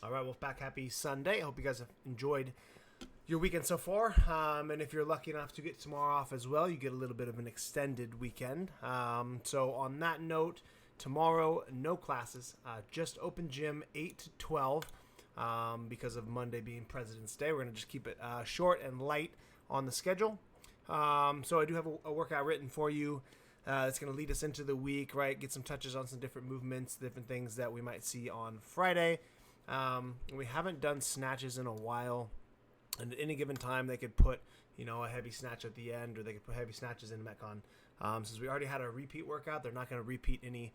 All right, Wolfpack, happy Sunday. I hope you guys have enjoyed your weekend so far. And if you're lucky enough to get tomorrow off as well, you get a little bit of an extended weekend. So on that note, tomorrow, no classes, just open gym 8 to 12 because of Monday being President's Day. We're going to just keep it short and light on the schedule. So I do have a workout written for you. That's going to lead us into the week, right? Get some touches on some different movements, different things that we might see on Friday. We haven't done snatches in a while, and at any given time they could put, a heavy snatch at the end, or they could put heavy snatches in Metcon. Since we already had a repeat workout, they're not going to repeat any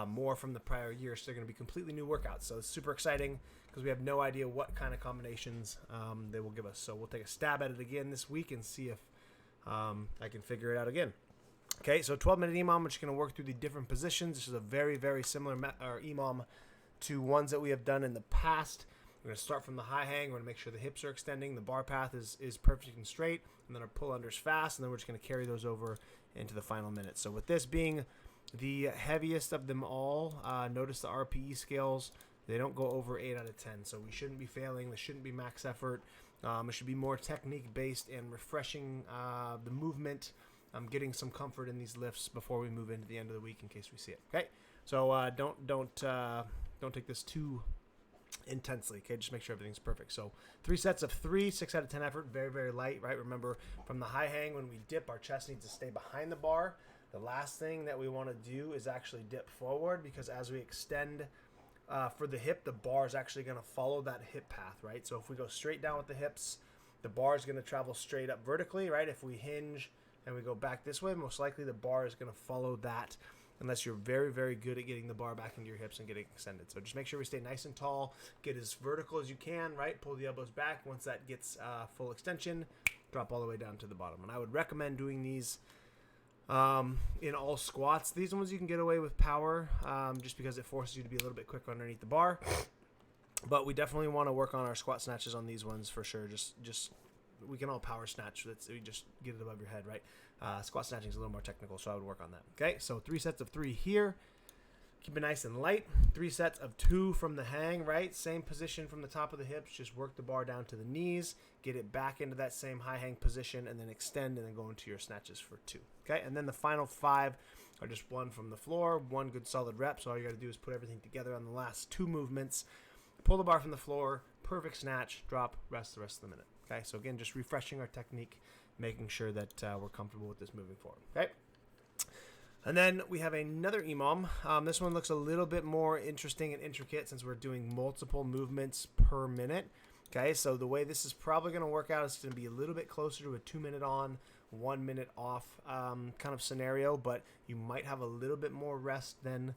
more from the prior year, so they're going to be completely new workouts. So it's super exciting because we have no idea what kind of combinations they will give us. So we'll take a stab at it again this week and see if I can figure it out again. Okay, so 12-minute EMOM, we're just going to work through the different positions. This is a very, very similar EMOM to ones that we have done in the past. We're going to start from the high hang. We're going to make sure the hips are extending, the bar path is perfect and straight, and then our pull unders fast, and then we're just going to carry those over into the final minute. So with this being the heaviest of them all, notice the RPE scales. They don't go over 8 out of 10, so we shouldn't be failing. This shouldn't be max effort. It should be more technique-based and refreshing the movement. I'm getting some comfort in these lifts before we move into the end of the week in case we see it. Okay, so don't take this too intensely. Okay, just make sure everything's perfect. So 3 sets of 3, 6 out of 10 effort, very, very light, right? Remember, from the high hang, when we dip, our chest needs to stay behind the bar. The last thing that we want to do is actually dip forward, because as we extend for the hip, the bar is actually going to follow that hip path, right? So if we go straight down with the hips, the bar is going to travel straight up vertically, right? If we hinge and we go back this way, most likely the bar is going to follow that, unless you're very, very good at getting the bar back into your hips and getting extended. So just make sure we stay nice and tall, get as vertical as you can, right? Pull the elbows back. Once that gets full extension, drop all the way down to the bottom. And I would recommend doing these in all squats. These ones you can get away with power, just because it forces you to be a little bit quicker underneath the bar. But we definitely want to work on our squat snatches on these ones for sure. Just we can all power snatch. We just get it above your head, right? Squat snatching is a little more technical, so I would work on that. Okay, so 3 sets of 3 here. Keep it nice and light. 3 sets of 2 from the hang, right? Same position from the top of the hips. Just work the bar down to the knees. Get it back into that same high hang position, and then extend, and then go into your snatches for 2. Okay, and then the final 5 are just 1 from the floor, 1 good solid rep. So all you got to do is put everything together on the last 2 movements. Pull the bar from the floor, perfect snatch, drop, rest the rest of the minute. Okay, so again, just refreshing our technique, making sure that we're comfortable with this moving forward. Okay, and then we have another EMOM. This one looks a little bit more interesting and intricate since we're doing multiple movements per minute. Okay, so the way this is probably going to work out is going to be a little bit closer to a 2-minute on, 1 minute off kind of scenario, but you might have a little bit more rest than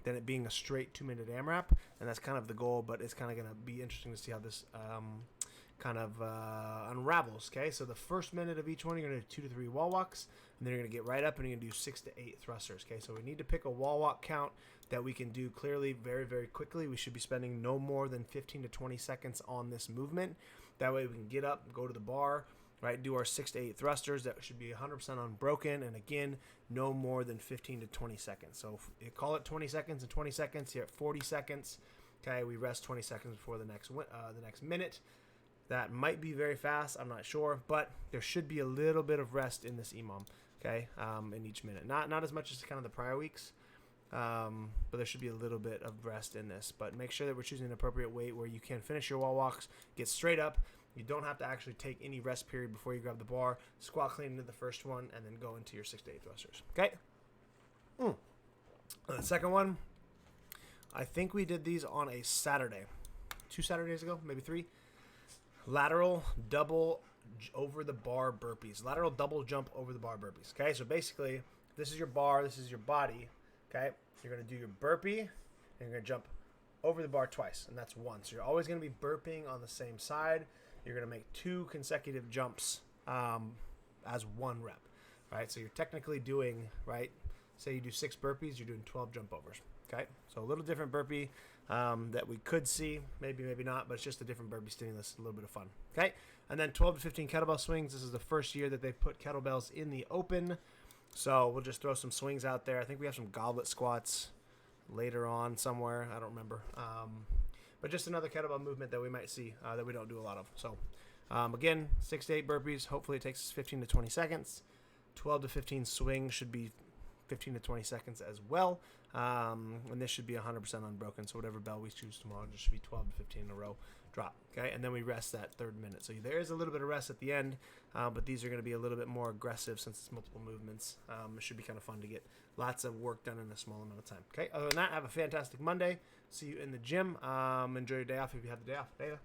it being a straight 2-minute AMRAP, and that's kind of the goal. But it's kind of going to be interesting to see how this kind of unravels. Okay, so the first minute of each one, you're going to do 2 to 3 wall walks, and then you're going to get right up and you're going to do 6 to 8 thrusters. Okay, so we need to pick a wall walk count that we can do clearly very, very quickly. We should be spending no more than 15 to 20 seconds on this movement. That way we can get up, go to the bar, right, do our 6 to 8 thrusters. That should be 100% unbroken, and again, no more than 15 to 20 seconds. So if you call it 20 seconds and 20 seconds, you're at 40 seconds. Okay, we rest 20 seconds before the next minute. That might be very fast, I'm not sure, but there should be a little bit of rest in this EMOM, okay, in each minute. Not as much as kind of the prior weeks, but there should be a little bit of rest in this. But make sure that we're choosing an appropriate weight where you can finish your wall walks, get straight up. You don't have to actually take any rest period before you grab the bar. Squat clean into the first one, and then go into your 6 to 8 thrusters. Okay. The second one, I think we did these on a Saturday, 2 Saturdays ago, maybe 3. Lateral double over the bar burpees. Lateral double jump over the bar burpees. Okay, so basically, this is your bar, this is your body. Okay, you're going to do your burpee, and you're going to jump over the bar twice, and that's 1. So you're always going to be burping on the same side. You're going to make 2 consecutive jumps as 1 rep. Right, so you're technically doing, right, say you do 6 burpees, you're doing 12 jump overs. Okay, so a little different burpee that we could see, maybe not, but it's just a different burpee stimulus, a little bit of fun. Okay, and then 12 to 15 kettlebell swings. This is the first year that they've put kettlebells in the open, so we'll just throw some swings out there. I think we have some goblet squats later on somewhere. I don't remember. but just another kettlebell movement that we might see that we don't do a lot of. So again, 6 to 8 burpees. Hopefully it takes us 15 to 20 seconds. 12 to 15 swings should be 15 to 20 seconds as well. And this should be 100% unbroken. So whatever bell we choose tomorrow, just should be 12 to 15 in a row drop. Okay, and then we rest that third minute. So there is a little bit of rest at the end, but these are going to be a little bit more aggressive since it's multiple movements. It should be kind of fun to get lots of work done in a small amount of time. Okay, other than that, have a fantastic Monday. See you in the gym. Enjoy your day off if you have the day off. Later.